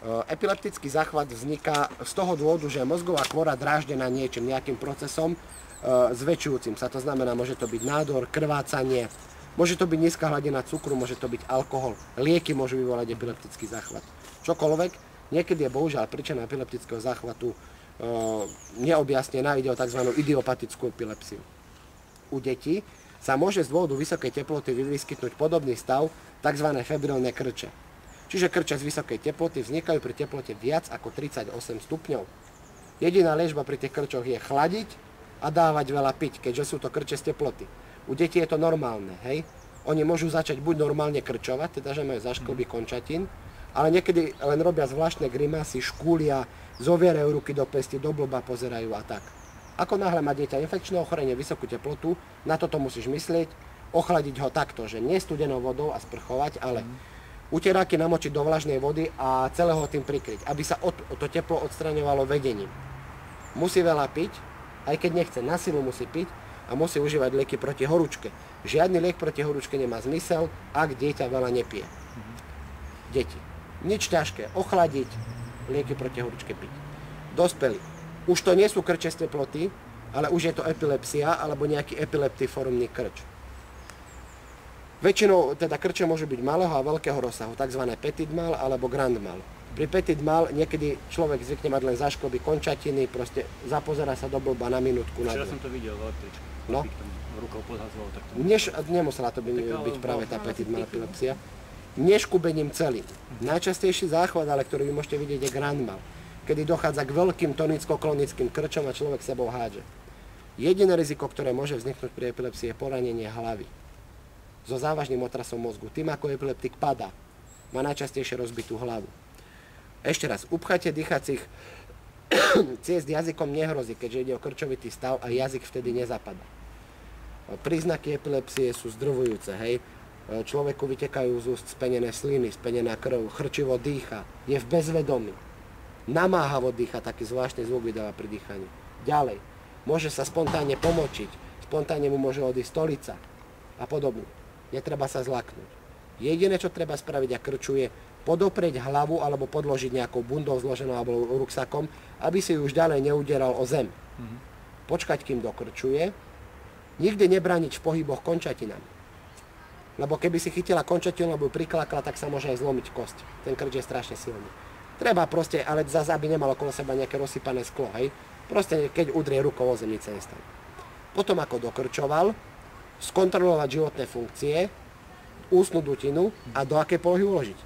Epileptický záchvat vzniká z toho dôvodu, že je mozgová kôra dráždená niečím, nejakým procesom zväčšujúcim sa. To znamená, môže to byť nádor, krvácanie, môže to byť nízka hladina cukru, môže to byť alkohol, lieky môžu vyvolať epileptický záchvat. Čokoľvek, niekedy je bohužiaľ príčina epileptického záchvatu neobjasnená, ide o tzv. Idiopatickú epilepsiu. U detí sa môže z dôvodu vysokej teploty vyskytnúť podobný stav, tzv. Febrilné krče. Čiže krče z vysokej teploty vznikajú pri teplote viac ako 38 stupňov. Jediná liečba pri tých krčoch je chladiť a dávať veľa piť, keďže sú to krče z teploty. U detí je to normálne, hej? Oni môžu začať buď normálne krčovať, teda že majú zášklby končatín, ale niekedy len robia zvláštne grimasy, škúlia, zovierajú ruky do pesti, do blba pozerajú a tak. Ako náhle má dieťa infekčné ochorenie, vysokú teplotu, na toto musíš myslieť, ochladiť ho takto, že nie studenou vodou a sprchovať, ale uteráky namočiť do vlažnej vody a celého tým prikryť, aby sa to teplo odstraňovalo vedením. Musí veľa piť, aj keď nechce, na silu musí piť a musí užívať lieky proti horúčke. Žiadny liek proti horúčke nemá zmysel, ak dieťa veľa nepije. Deti. Nič ťažké, ochladiť, lieky proti horúčke piť. Dospelí. Už to nie sú krče z teploty, ale už je to epilepsia alebo nejaký epileptiformný krč. Väčšinou teda krče môžu byť malého a veľkého rozsahu, tzv. Petit mal alebo grand mal. Pri petit mal niekedy človek zvykne mať len zášklby končatiny, proste zapozerá sa do blba na minútku. Včera som to videl v električke. No. Rukou podhazoval takto. Nemusela to byť práve tá petit mal epilepsia. Neškubením celým. Najčastejší záchvat, ale ktorý vy môžete vidieť, je grand mal, kedy dochádza k veľkým tonicko-klonickým krčom a človek sebou hádže. Jediné riziko, ktoré môže vzniknúť pri epilepsii, je poranenie hlavy so závažným otrasom mozgu. Tým, ako epileptik padá, má najčastejšie rozbitú hlavu. Ešte raz, upchatie dýchacích ciest jazykom nehrozí, keďže ide o krčovitý stav a jazyk vtedy nezapadá. Príznaky epilepsie sú zdrvujúce, hej. Človeku vytekajú z úst spenené sliny, spenená krv, chrčivo dýcha, je v bezvedomí. Namáhavo dýcha, taký zvláštny zvuk vydáva pri dýchaní. Ďalej, môže sa spontánne pomočiť, spontánne mu môže odísť stolica a podobne. Netreba sa zlaknúť. Jediné, čo treba spraviť a krčuje, podoprieť hlavu alebo podložiť nejakou bundou zloženou alebo ruksakom, aby si už ďalej neudieral o zem. Počkať, kým dokrčuje, nikdy nebrániť v pohyboch končatinám. Lebo keby si chytila končatinu alebo priklakla, tak sa môže aj zlomiť kosť. Ten krč je strašne silný. Treba proste, ale zase aby nemalo okolo seba nejaké rozsypané sklo, hej. Proste keď udrie rukou o zem, nič sa nestane. Potom ako dokrčoval, skontrolovať životné funkcie, ústnu dutinu a do akej polohy uložiť.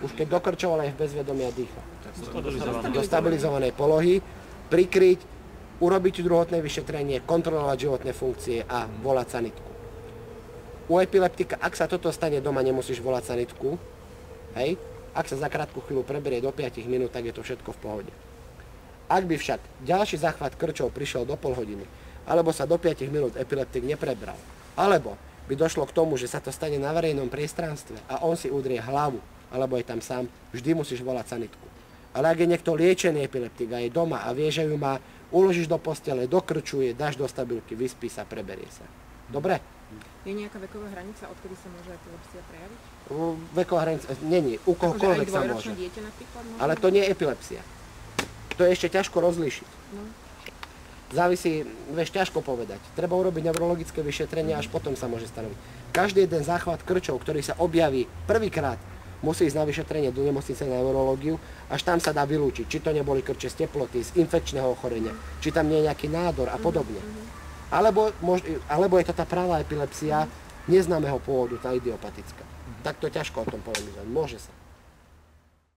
Už keď dokrčoval, aj v bezvedomí a dýcha. Do stabilizovanej polohy, prikryť, urobiť druhotné vyšetrenie, kontrolovať životné funkcie a volať sanitku. U epileptika, ak sa toto stane doma, nemusíš volať sanitku. Hej. Ak sa za krátku chvíľu preberie do 5 minút, tak je to všetko v pohode. Ak by však ďalší záchvat krčov prišiel do pol hodiny, alebo sa do 5 minút epileptik neprebral, alebo by došlo k tomu, že sa to stane na verejnom priestranstve a on si udrie hlavu, alebo je tam sám, vždy musíš volať sanitku. Ale ak je niekto liečený epileptik a je doma a vie, že ju má, uložíš do postele, dokrčuje, dáš do stabilky, vyspí sa, preberie sa. Dobre? Je nejaká veková hranica, odkedy sa môže epilepsia prejaviť? Veková hranica, není, u kohokoľvek sa môže. Dieťa napríklad môže? Ale to nie je epilepsia. To je ešte ťažko rozlíšiť. No. Závisí, vieš, ťažko povedať. Treba urobiť neurologické vyšetrenie, až potom sa môže stanoviť. Každý jeden záchvat krčov, ktorý sa objaví prvýkrát, musí ísť na vyšetrenie do nemocnice na neurológiu, až tam sa dá vylúčiť, či to neboli krče z teploty, z infekčného ochorenia, či tam nie je nejaký nádor a podobne. Alebo je to tá pravá epilepsia neznámeho pôvodu, tá idiopatická. Tak to ťažko o tom polemizovať. Môže sa.